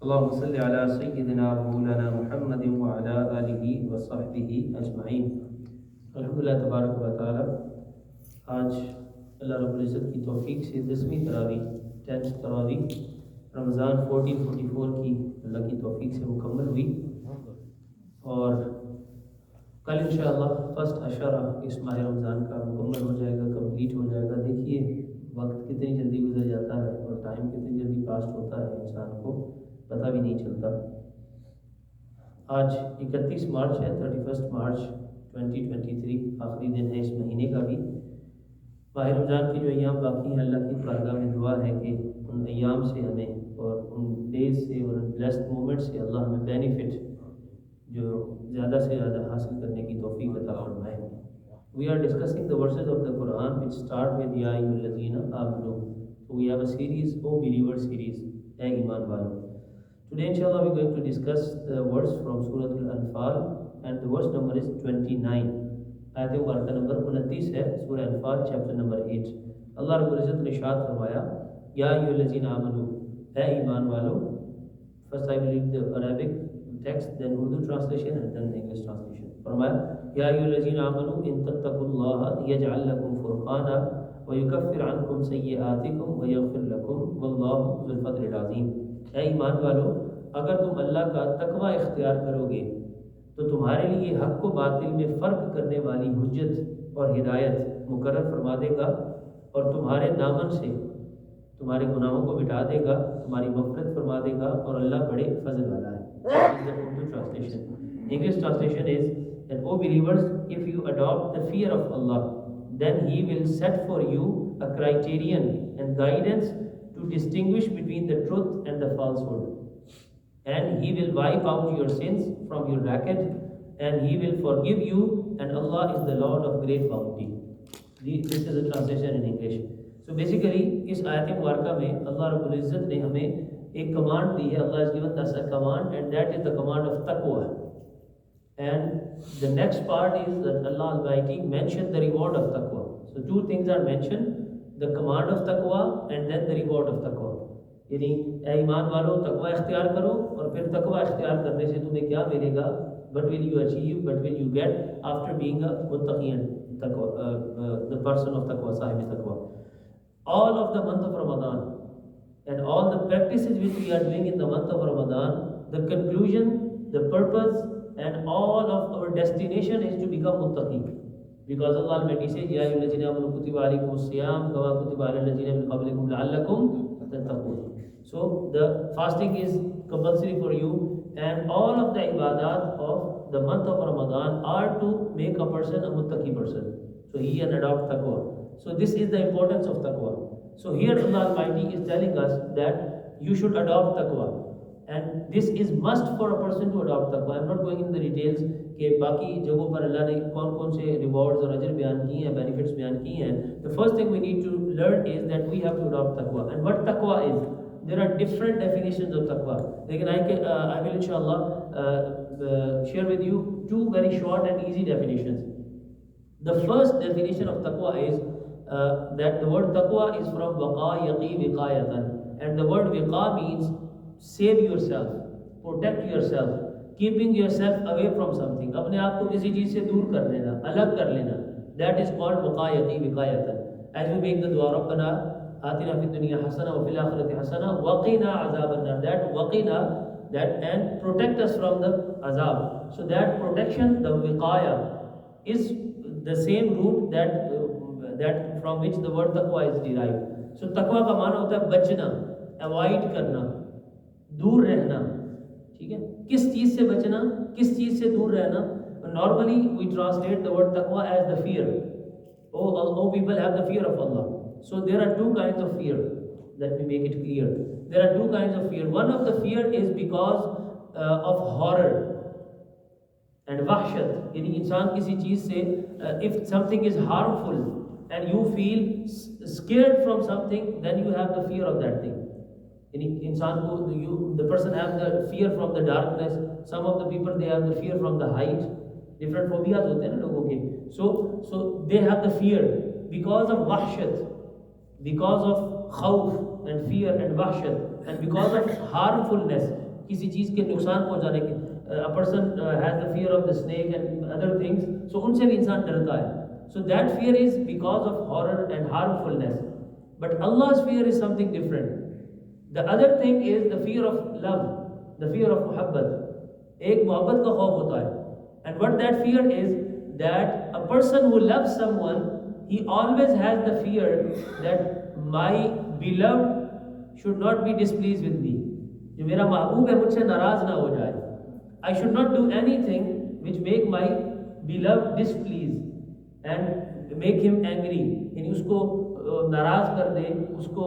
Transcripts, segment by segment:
अल्लाहुम्मा सल्लि अला सय्यिदिना मौलाना मुहम्मद व अला आलिहि व सहबिहि अजमईन। अल्हम्दुलिल्लाह तबारक व तआला, आज अल्लाह रब्बुल इज़्ज़त की तौफीक से 10वीं तरावी 10th तरावी रमज़ान 1444 की अल्लाह की तौफीक से मुकम्मल हुई और कल इंशाअल्लाह फर्स्ट अशरा इस माह रमज़ान का मुकम्मल हो जाएगा, कंप्लीट हो जाएगा। देखिए वक्त कितनी जल्दी गुजर जाता है और टाइम कितनी जल्दी पास होता है, इंसान को पता भी नहीं चलता। आज 31 मार्च है, 31 मार्च 2023 आखिरी दिन है इस महीने का भी। माह रमज़ान के जो अय्याम बाकी हैं, अल्लाह की बारगाह में दुआ है कि उन अय्याम से हमें और उन डेज से और उन ब्लेस्ड मोमेंट से अल्लाह हमें बेनिफिट जो ज़्यादा से ज़्यादा हासिल करने की तौफीक अता फरमाए। We are discussing the verses of the Quran which start with Ya ayyuhallazina amanu. So we have a series, O Believer series, Ay Iman Walo. Today inshallah we are going to discuss the verse from Surah Al-Anfal and the verse number is 29. आयत मुबारका number 29 है, सूरह अनफाल chapter number 8। अल्लाह रब्बुल इज़्ज़त ने इरशाद फरमाया, या अय्युहल्लज़ीना आमनू, ऐ ईमान वालो। First I will read the Arabic text, then Urdu translation and then English translation. फरमाया, या अय्युहल्लज़ीना आमनू इन तत्तकुल्लाह यजअल लकुम फुरक़ाना व युकफ्फिर अन्कुम सय्यिआतिकुम व यग़फिर लकुम वल्लाहु ज़ुल फ़ज़्लिल अज़ीम। ऐ ईमान वालो, अगर तुम अल्लाह का तकवा इख्तियार करोगे तो तुम्हारे लिए हक को बातिल में फ़र्क करने वाली हुज्जत और हिदायत मुकर्रर फरमा देगा और तुम्हारे दामन से तुम्हारे गुनाहों को मिटा देगा, तुम्हारी मग़फ़िरत फरमा देगा और अल्लाह बड़े फजल वाला है। This is the Urdu translation. English translation is that, O believers, if you adopt the fear of Allah, then He will set for you a criterion and guidance to distinguish between the truth and the falsehood. And He will wipe out your sins from your record, and He will forgive you, and Allah is the Lord of great bounty. This is the translation in English. So basically इस आयत मुबारका में अल्लाह रब्बुल इज़्ज़त ने हमें एक command दी है। अल्लाह has given us a command and that is the command of taqwa. And the next part is that Allah Almighty mentioned the reward of taqwa. So two things are mentioned, the command of taqwa and then the reward of taqwa. यानी ऐ ईमान वालों, तकवा इख्तियार करो और फिर तकवा इख्तियार करने से तुम्हें क्या मिलेगा, what will you achieve, what will you get after being a muttaqi and taqwa, the person of taqwa, sahib taqwa. All of the month of Ramadan and all the practices which we are doing in the month of Ramadan, the conclusion, the purpose and all of our destination is to become muttaqi. Because Allah Almighty says, Ya ayyuhallazina amanu kutiba alaykumus siyam kama kutiba alal ladzina min qablikum la'allakum tattaqun. So the fasting is compulsory for you and all of the ibadat of the month of Ramadan are to make a person a muttaqi person. So he can adopt taqwa. So this is the importance of taqwa. So here Allah Almighty is telling us that you should adopt taqwa. And this is must for a person to adopt taqwa. I am not going in the details कि बाकी जगहों पर अल्लाह ने कौन कौन से rewards और अजर बयान किए हैं, बेनिफिट्स बयान किए हैं. The first thing we need to learn is that we have to adopt taqwa. And what taqwa is? There are different definitions of taqwa. Lekin I will inshallah share with you two very short and easy definitions. The first definition of taqwa is that the word taqwa is from waqa yaqi wiqayatan, and the word wiqa means save yourself, protect yourself, keeping yourself away from something. अपने आप को किसी चीज से दूर कर लेना, अलग कर लेना. That is called waqa yaqi wiqayatan. As we make the dua rabbana atina fid dunya hasana wa fil akhirati hasana wa qina azaban nar. That waqina, that and protect us from the azab. So that protection, the wiqaya, is the same root that from which the word taqwa is derived. So taqwa का माना होता है बचना, avoid करना, दूर रहना. ठीक है, किस चीज से बचना, किस चीज से दूर रहना. Normally we translate the word taqwa as the fear. Oh people have the fear of Allah. So there are two kinds of fear. Let me make it clear. There are two kinds of fear. One of the fear is because of horror and wahshat. यानी इंसान किसी चीज से if something is harmful and you feel scared from something, then you have the fear of that thing. यानी इंसान को the person have the fear from the darkness. Some of the people they have the fear from the height. Different phobias होते हैं ना लोगों के. So they have the fear because of wahshat, because of khawf and fear and wahshat, and because of harmfulness. किसी चीज़ के नुकसान पहुंचाने के, a person has the fear of the snake and other things, so उनसे भी इंसान डरता है. So that fear is because of horror and harmfulness. But Allah's fear is something different. The other thing is the fear of love, the fear of muhabbat. एक मोहब्बत का खौफ होता है. And what that fear is, that a person who loves someone, he always has the fear that my beloved should not be displeased with me. जो मेरा महबूब है मुझसे नाराज ना हो जाए. I should not do anything which make my beloved displeased and make him angry. यानी उसको नाराज कर दे, उसको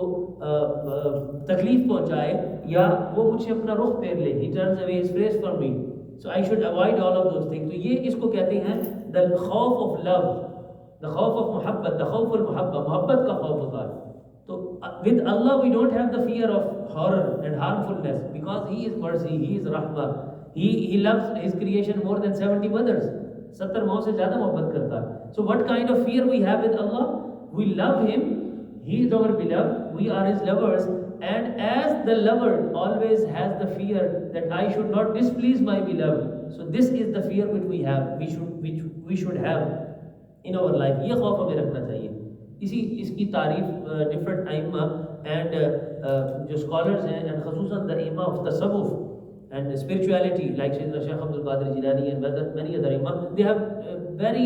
तकलीफ पहुंचाए, या वो मुझसे अपना रुख फेर ले. He turns away his face from me. So I should avoid all of those things. तो ये इसको कहते हैं the khawf of love, the khawf of muhabbat, the khawf al muhabba, मोहब्बत का खौफ होता है. So with Allah we don't have the fear of horror and harmfulness, because He is mercy, He is rahmah. He loves His creation more than 70 mothers. 70 माओं से ज़्यादा मोहब्बत करता है. So what kind of fear we have with Allah? We love Him, He is our beloved, we are His lovers, and as the lover always has the fear that I should not displease my beloved. So this is the fear which we have, which we should have in our life. ये खौफ हमें रखना चाहिए. इसकी तारीफ different आइमा and जो scholars हैं, एंड ख़ुसूसन द इमा ऑफ तसव्वुफ and spirituality like Shaikh Abdul Qadir Jilani and many other imam, they have very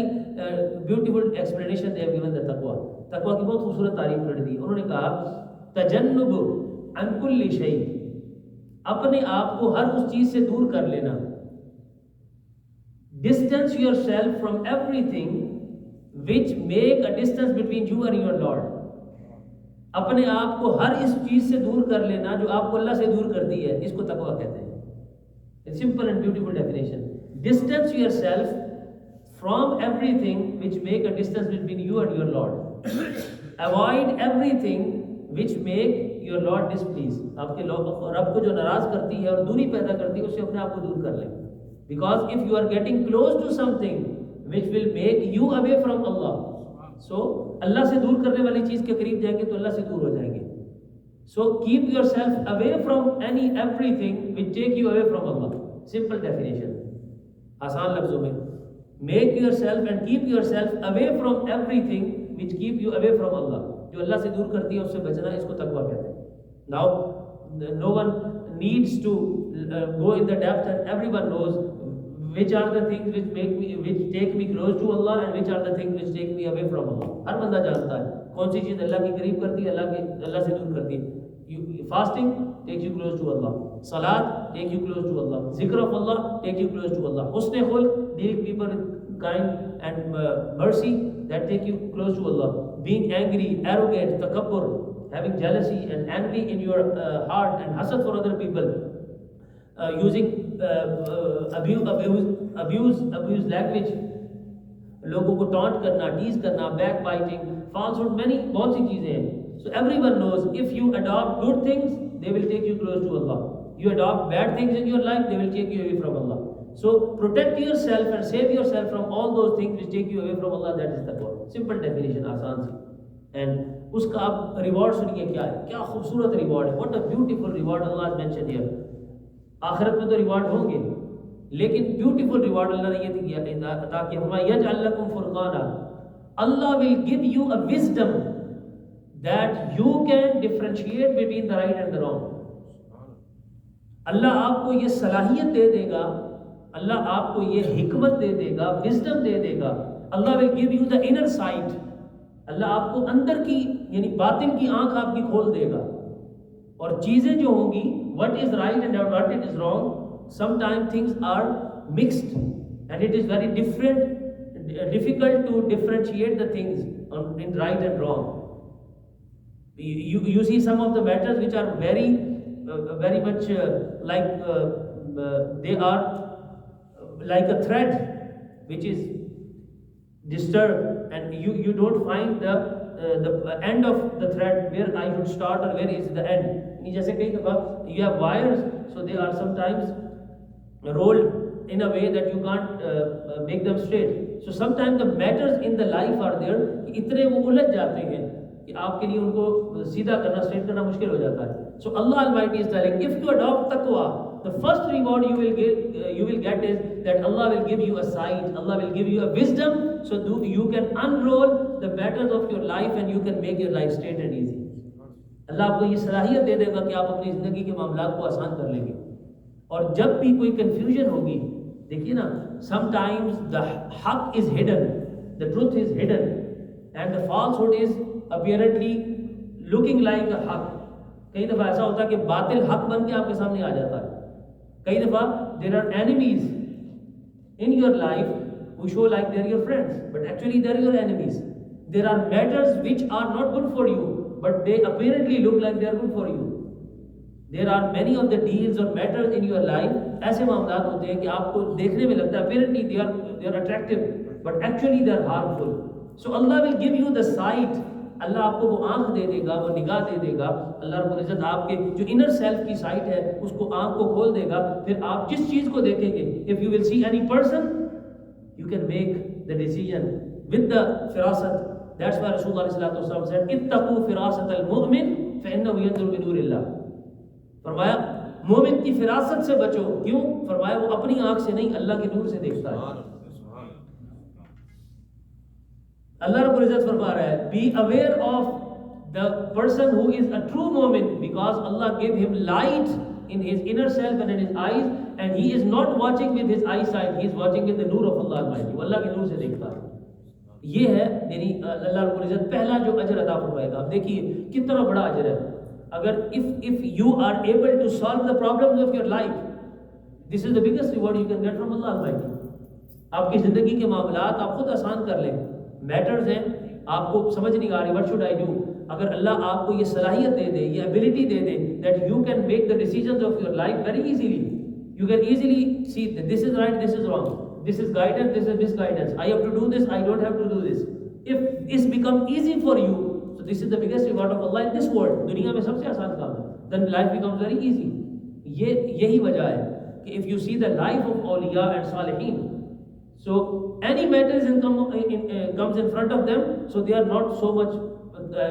beautiful explanation they have given the taqwa. तकवा की बहुत खूबसूरत तारीफ कर दी. उन्होंने कहा तजन्नुब अन कुल्ली शै, अपने आप को हर उस चीज से दूर कर लेना. Distance yourself from everything which make a distance between you and your Lord. अपने आप को हर इस चीज से दूर कर लेना जो आपको अल्लाह से दूर करती है, इसको तकवा कहते हैं. It's simple and beautiful definition. Distance yourself from everything which make a distance between you and your Lord. Avoid everything which make your Lord displeased. आपके रब को जो नाराज करती है और दूरी पैदा करती है, उससे अपने आप को दूर कर लें. Because if you are getting close to something which will make you away from Allah, so अल्लाह से दूर करने वाली चीज़ के करीब जाएंगे तो अल्लाह से दूर हो जाएंगे. So keep yourself away from everything which take you away from Allah. Simple definition, आसान लफ्ज़ों में. Make yourself and keep yourself away from everything which keep you away from Allah. जो अल्लाह से दूर करती है उससे बचना, इसको तकवा कहते हैं. Now no one needs to go in the depth, and everyone knows which are the things which take me close to Allah and which are the things which take me away from Allah. हर बंदा जानता है कौन सी चीज़ अल्लाह के करीब करती है, अल्लाह से दूर करती है. Fasting takes you close to Allah. Salat takes you close to Allah. Zikr of Allah takes you close to Allah. Husn khulq, dealing people with kind and mercy, that take you close to Allah. Being angry, arrogant, takabbur, having jealousy and envy in your heart and hasad for other people, using abuse language, लोगों को taunt करना, tease करना, back biting, falsehood, many बहुत सी चीजें हैं. So everyone knows if you adopt good things, they will take you close to Allah. You adopt bad things in your life, they will take you away from Allah. So protect yourself and save yourself from all those things which take you away from Allah. That is taqwa. Simple definition, आसान सी. And उसका आप reward सुनिए क्या है, क्या खूबसूरत reward है. What a beautiful reward Allah has mentioned here. आखिरत में तो रिवॉर्ड होंगे, लेकिन ब्यूटीफुल रिवॉर्ड अल्लाह ने ये दिया अता किया. फरमाया यजअल लकुम फुरकाना, Allah will give you a wisdom that you can differentiate between the right and the wrong. Allah आपको ये सलाहियत दे देगा, अल्लाह आपको ये हिकमत दे देगा, विजडम दे देगा. Allah will give you the inner sight, Allah आपको अंदर की यानी बातिन की आंख आपकी खोल देगा. और चीजें जो होंगी, what is right and what it is wrong, sometimes things are mixed and it is very difficult to differentiate the things in right and wrong. You see some of the matters which are very much they are like a thread which is disturbed, and you don't find the end of the thread, where I should start or where is the end. जैसे कई दफ़ा you have wires, so they are sometimes rolled in a way that you can't make them straight. So sometimes the matters in the life are there कि इतने वो उलझ जाते हैं कि आपके लिए उनको सीधा करना, स्ट्रेट करना मुश्किल हो जाता है. So Allah Almighty is telling, if you adopt taqwa, the first reward you will get is that Allah will give you a sight, Allah will give you a wisdom, so you can unroll the matters of your life and you can make your life straight and easy. अल्लाह आपको ये सलाहियत दे देगा कि आप अपनी ज़िंदगी के मामलात को आसान कर लेंगे. और जब भी कोई कंफ्यूजन होगी, देखिए ना, sometimes the haq is hidden, the truth is hidden, and the falsehood is apparently looking like a haq. कई दफ़ा ऐसा होता है कि बातिल हक बन के आपके सामने आ जाता है. कई दफ़ा there are enemies in your life who show like they are your friends, but actually they are your enemies. There are matters which are not good for you, but they apparently look like they are good for you. There are many of the deals or matters in your life, ऐसे मामलात होते हैं कि आपको देखने में लगता है apparently they are attractive, but actually they are harmful. So Allah will give you the sight. अल्लाह आपको वो आंख दे देगा, वो निगाह दे देगा. अल्लाह रब्बुल इज़्ज़त आपके जो इनर सेल्फ की साइट है उसको आंख को खोल देगा. फिर आप जिस चीज़ को देखेंगे, if you will see any person, you can make the decision with the firasat. That's why Rasulullah sallallahu alaihi wasallam said, ittaqu firasat al-mu'min fa innahu yanzuru bi nurillah. फरमाया मोमिन की फिरासत से बचो. क्यों? फरमाया वो अपनी आंख से नहीं, अल्लाह के नूर से देखता है. अल्लाह रब्बुल इज़्ज़त फरमा रहा है, be aware of the person who is a true मोमिन, because Allah give him light in his inner self and in his eyes, and he is not watching with his eyesight, he is watching with the nur of Allah Almighty. वो अल्लाह के नूर से देखता है. ये है यानी अल्लाह रब्बुल इज़्ज़त पहला जो अजर अता फरमाएगा. आप देखिए कितना बड़ा अजर है. अगर if you are able to solve the problems of your life, this is the biggest reward you can get from Allah Almighty. आपकी ज़िंदगी के मामलात आप खुद आसान कर लें. मैटर्स हैं, आपको समझ नहीं आ रही, व्हाट शुड आई डू. अगर अल्लाह आपको ये सलाहियत दे दे, ये एबिलिटी दे दे, that you can make the decisions of your life very easily. You can easily see that this is right, this is wrong, this is guidance, this is misguidance, I have to do this, I don't have to do this. If this become easy for you, so this is the biggest reward of Allah in this world. दुनिया में सबसे आसान काम है. Then life becomes very easy. यही वजह है कि if you see the life of औलिया एंड सालिहीन, so any matters comes in front of them, so they are not so much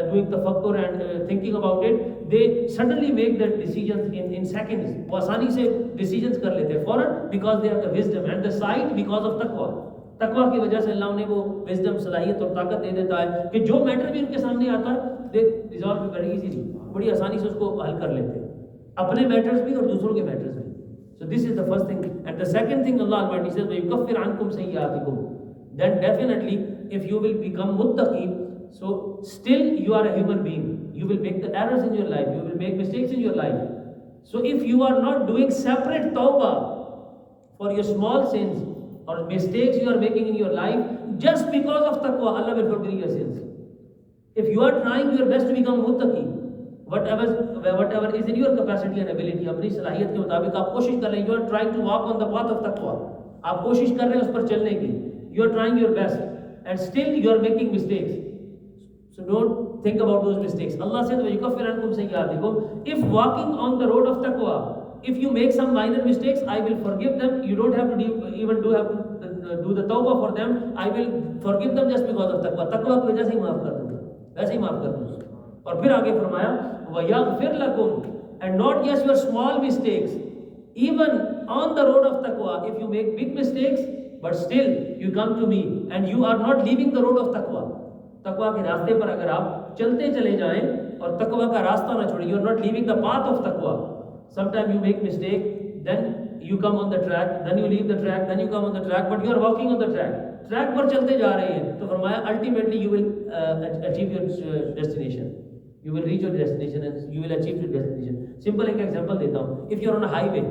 doing tafakkur and thinking about it. They suddenly make their decisions in seconds. वो आसानी से decisions कर लेते हैं फौरन, because they have the wisdom and the sight, because of taqwa. तकवा की वजह से अल्लाह उन्हें वो wisdom, सलाहियत और ताकत दे देता है कि जो मैटर भी उनके सामने आता है, they resolve it very easily. बड़ी आसानी से उसको हल कर लेते हैं, अपने मैटर्स भी और दूसरों के मैटर्स भी. So this is the first thing. And the second thing Allah Almighty says, وَيُكَفِّرْ عَنْكُمْ سَيِّئَاتِكُمْ. Then definitely, if you will become muttaqi, so still you are a human being. You will make the errors in your life. You will make mistakes in your life. So if you are not doing separate tawbah for your small sins or mistakes you are making in your life, just because of taqwa, Allah will forgive your sins. If you are trying your best to become muttaqi, whatever is in your capacity and ability, अपनी सलाहियत के मुताबिक आप कोशिश कर रहे हैं. You are trying to walk on the path of taqwa. आप कोशिश कर रहे हैं उस पर चलने की. You are trying your best, and still you are making mistakes. So don't think about those mistakes. Allah says, وَيُكَفِّرْ عَنْكُمْ سَيِّئَاتِكُمْ. If walking on the road of taqwa, if you make some minor mistakes, I will forgive them. You don't have to do the tawbah for them. I will forgive them just because of taqwa. तकवा की वजह से ही माफ कर दूंगा, वैसे ही माफ कर दूंगा. और फिर आगे फरमाया, وَيَغْفِرْ لَكُمْ. And not just your small mistakes, even on the road of taqwa, if you make big mistakes, but still you come to me and you are not leaving the road of taqwa. तकवा के रास्ते पर अगर आप चलते चले जाएं और तकवा का रास्ता ना छोड़ें, you are not leaving the path of taqwa. Sometimes you make mistake, then you come on the track, then you leave the track, then you come on the track, but you are walking on the track. Track पर चलते जा रहे हैं, तो फरमाया ultimately you will achieve your destination. You will reach your destination and you will achieve your destination. Simple एक example देता हूँ. If you are on a highway,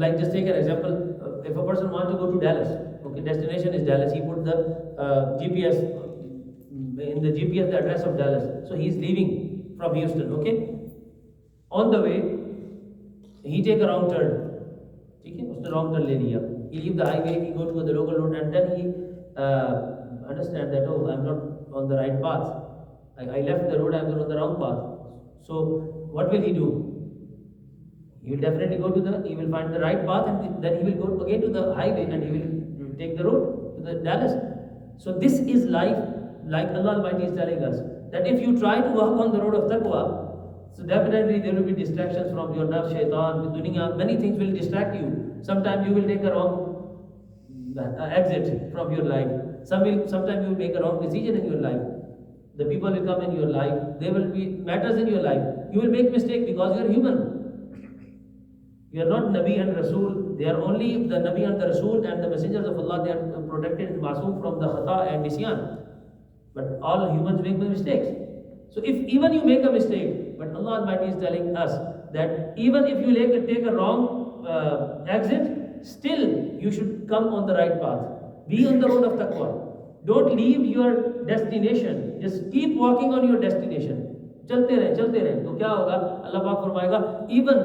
like just take an example. If a person wants to go to Dallas, okay, destination is Dallas. He put the GPS in the GPS the address of Dallas. So he is leaving from Houston. Okay, on the way he take a wrong turn. ठीक है, उसने wrong turn ले लिया. He leave the highway. He go to the local road and then he understand that, oh, I am not on the right path. I left the road, I am on the wrong path. So what will he do? He will definitely he will find the right path, and then he will go again to the highway and he will take the road to the Dallas. So this is life, like Allah Almighty is telling us, that if you try to walk on the road of taqwa, So definitely there will be distractions from your nafs, shaitan, with dunya. Many things will distract you. Sometimes you will take a wrong exit from your life. Sometimes you will make a wrong decision in your life. The people will come in your life. There will be matters in your life. You will make mistake because you are human. You are not Nabi and Rasul. They are only the Nabi and the Rasul and the messengers of Allah. They are protected, masoom from the khata and nisyan. But all humans make mistakes. So if even you make a mistake, but Allah Almighty is telling us that even if you take a wrong exit, still you should come on the right path. Be on the road of taqwa. Don't leave your destination. Just keep walking on your destination. चलते रहे तो क्या होगा? अल्लाह पाक फरमाएगा even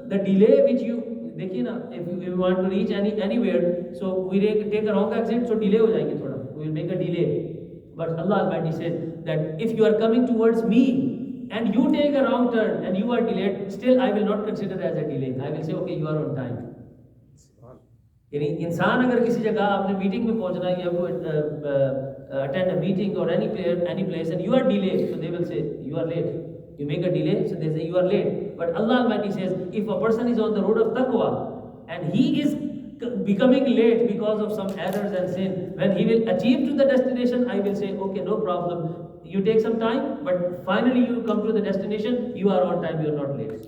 the delay which you देखिए ना, if you want to reach anywhere, so we take a wrong exit, so delay हो जाएंगे थोड़ा. We will make a delay. But Allah Almighty says that if you are coming towards me and you take a wrong turn and you are delayed, still I will not consider as a delay. I will say okay, you are on time. यानी इंसान अगर किसी जगह आपने meeting में पहुंचना है, you have to attend a meeting or any place and you are delayed, so they will say you are late. You make a delay, so they say you are late. But Allah Almighty says if a person is on the road of taqwa and he is becoming late because of some errors and sin, when he will achieve to the destination, I will say okay, no problem. You take some time, but finally you come to the destination, you are on time, you are not late.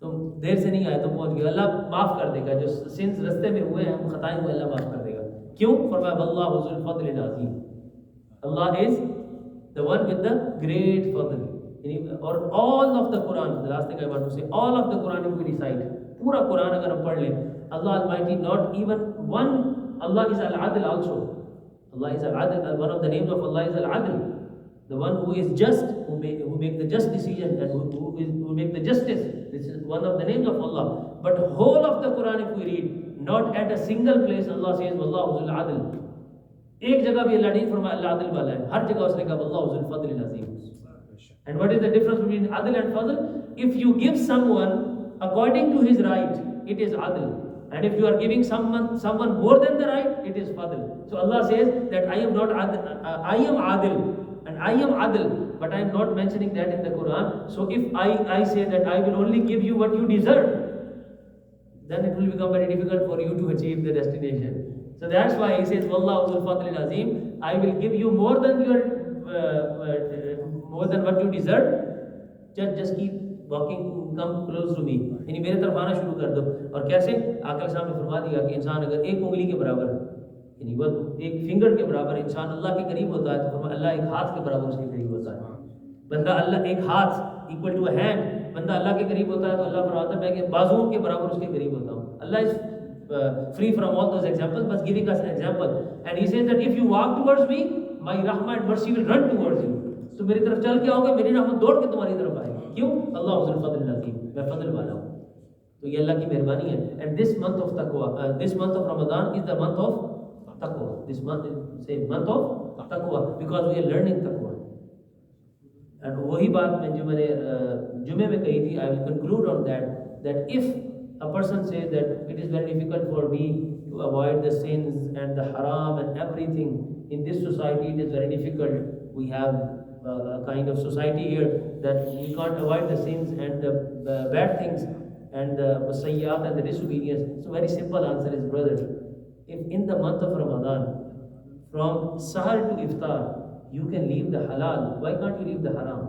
तो देर से नहीं आए तो पहुंच गए. अल्लाह माफ कर देगा जो सिंस रास्ते में हुए हैं, खताएं हुए, अल्लाह माफ कर देगा. क्यों? फरमाया वल्लाहु ज़ुल फ़ज़्लिल अज़ीम. Allah is the one with the great fadl. और all of the Quran, the last thing I want to say, all of the Quran if we recite, पूरा कुरान अगर हम पढ़ लें, Allah Almighty not even one, Allah is Al-Adl also. Allah is Al-Adl. One of the names of Allah is Al-Adl, the one who is just, who make the just decision and who make the justice. This is one of the names of Allah. But whole of the Quran if we read, not at a single place Allah says Wallahu Zul Adl. एक जगह भी अल्लाह नहीं फरमाया अल्लाह आदिल वाला है. हर जगह उसने कहा Wallahu Zul Fadl Azim. And what is the difference between Adl and Fadl? If you give someone according to his right, it is Adl. And if you are giving someone more than the right, it is Fadl. So Allah says that I am not Adl, I am Adil and I am Adl, but I am not mentioning that in the Quran. So if I say that I will only give you what you deserve, then it will become very difficult for you to achieve the destination. So that's why he says Wallahu Zul Fadl Azim. I will give you more than what you deserve. Just keep walking, come close to me. यानी मेरे तरफ आना शुरू कर दो. और कैसे? आकल साहब ने फरमा दिया कि इंसान अगर एक उंगली के बराबर, यानी वो एक फिंगर के बराबर इंसान अल्लाह के करीब होता है, तो अल्लाह एक हाथ के बराबर उसके करीब होता है. बंदा अल्लाह एक हाथ इक्वल टू अ हैंड, बंदा अल्लाह के करीब होता है तो अल्लाह फरमाता है मैं कि बाजुओं के बराबर उसके करीब होता हूँ. अल्लाह is free from all those examples, but giving us an example. And he says that if you walk towards me, my rahmah and mercy will run towards you. तो मेरी तरफ चल के आओगे, मेरी रहमत दौड़ के तुम्हारी तरफ आएगी. क्यों? अल्लाह ज़ुल फ़ज़्ल अज़ीम, मैं फजल वाला हूँ. तो ये अल्लाह की मेहरबानी है. And this month of taqwa, this month of Ramadan is the month of taqwa. This month is say month of taqwa because we are learning taqwa. And वही बात मैं जो मैंने जुमे में कही थी, I will conclude on that if a person says that it is very difficult for me to avoid the sins and the haram and everything in this society, it is very difficult. We have a kind of society here that we can't avoid the sins and the bad things and the sayyat and the disobedience. So very simple answer is, brother, if in the month of Ramadan from sahar to iftar you can leave the halal, why can't you leave the haram?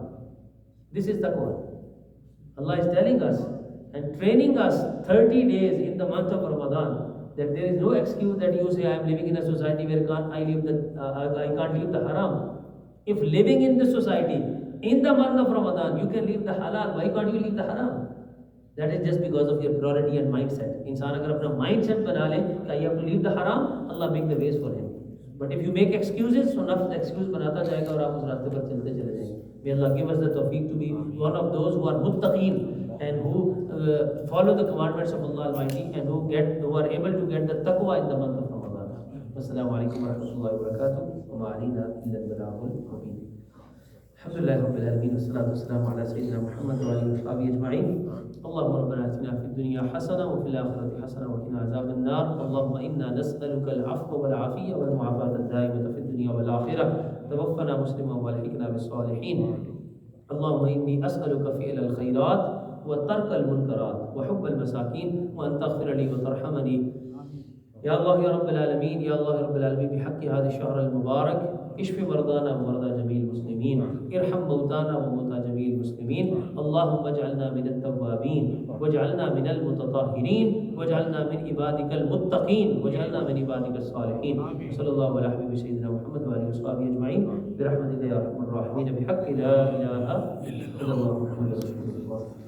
This is taqwa. Allah is telling us and training us 30 days in the month of Ramadan that there is no excuse that you say I am living in a society where I can't leave the haram. If living in this society in the month of Ramadan you can leave the halal, why can't you leave the haram? That is just because of your priority and mindset. इंसान अगर अपना mindset बना ले कि you have to leave the haram, Allah make the ways for him. But if you make excuses, so nafs excuse बनाता जाएगा और आप उस रास्ते पर चलते चले जाएंगे. May Allah give us the tawfiq to be one of those who are muttaqeen and who follow the commandments of Allah Almighty and who are able to get the taqwa in the month of Ramadan. Wassalamu alaikum wa rahmatullahi wa barakatuh. Wa ma alayna illa al-balagh al-mubin. Alhamdulillah rabbil alamin wassalatu wassalamu ala sayyidina Muhammad wa alihi wa sahbihi ajma'in. Allahumma rabbana atina fid dunya hasana wa fil akhirati hasana wa qina adhaban nar. Allahumma inna nas'aluka al-'afwa wal 'afiyya wal mu'afata ad-da'imata fid dunya wal akhirah. Tawaffana musliman wa alhiqna bis salihin. अल्लाहुम्मा इन्नी अस्अलुका फ़िअलल खैरात व तर्कल मुनकरात व हुब्बल मसाकीन व अन तग़फ़िर ली व तरहमनी। या अल्लाह या rubble आलमीन, या अल्लाह या रब्बल आलमीन, बिहक़्क़ि हाज़ा शहरल मुबारक इश्फ़ि मरदाना व मरदा जमील मुस्लिमीन, इरहम मौताना व मौता जमील मुस्लिमीन। अल्लाहुम्मा इजअलना मिनत तव्वाबीन वजअलना मिनल मुतताहिरीन वजअलना मिन इबादिकल मुत्तक़ीन वजअलना मिन इबादिकस सालिहीन। सल्लल्लाहु अला हबीबि सय्यिदिना मुहम्मद व आलिहि वस्सहबिहि अजमईन बिरहमतिका या अरहमर राहिमीन बिहक़्क़ि ला इलाहा इल्लल्लाह मुहम्मदुर रसूलुल्लाह।